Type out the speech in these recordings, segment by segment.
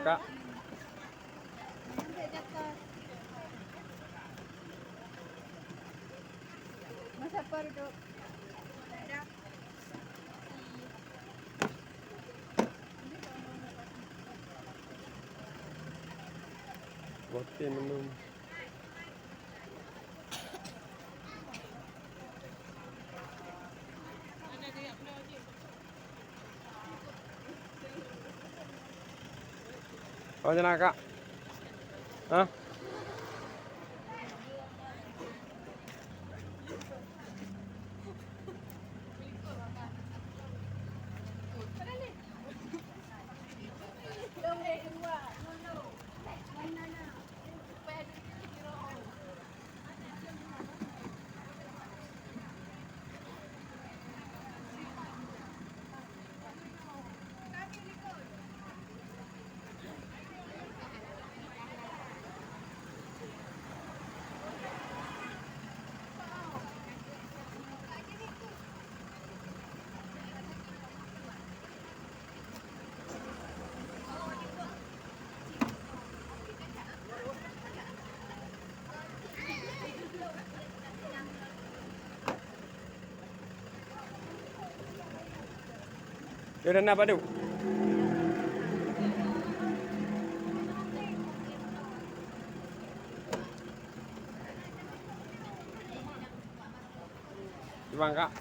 Kak. Masa apa duduk? Roti belum. Oh, jangan Kak. Hah? Dia dah nak padu. Bang Kak.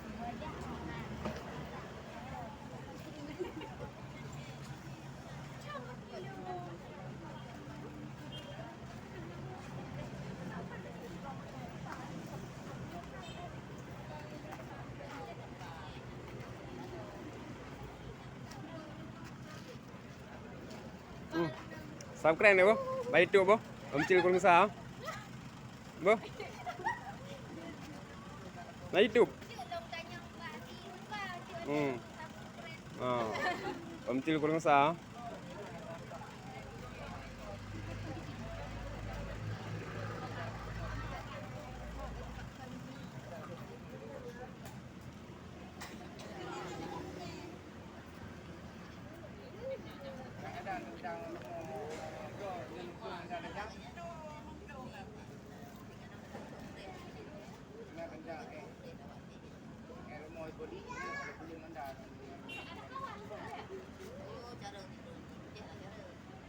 Subscribe ni, Bu. Baik tu, Bu. Om Cil Kurung Sah. Bu. Na YouTube. Om Cil Kurung Sah.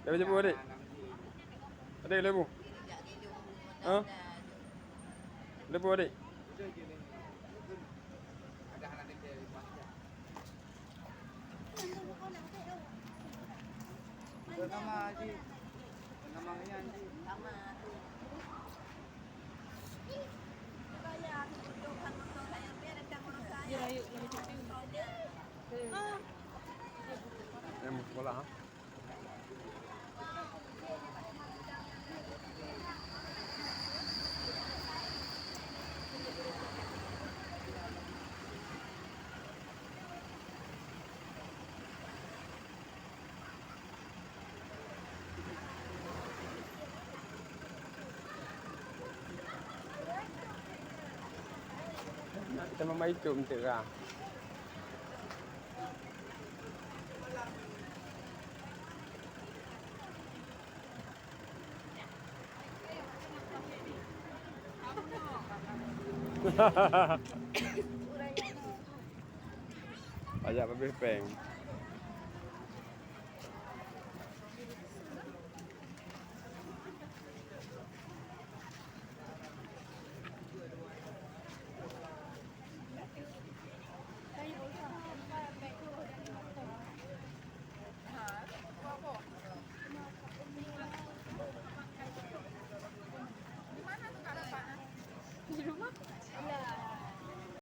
Dah jumpa adik. Adik lebu. Ha? Lebu adik. Nama Haji. Namanya Haji. Sama tu. Bayar kebutuhan motor saya biar ada motor saya. Ya, yuk lebih cepat. Yang mau sekolah, ha? Kita memang itu macam lah. Banyak lebih peng. Di rumah? Enggak.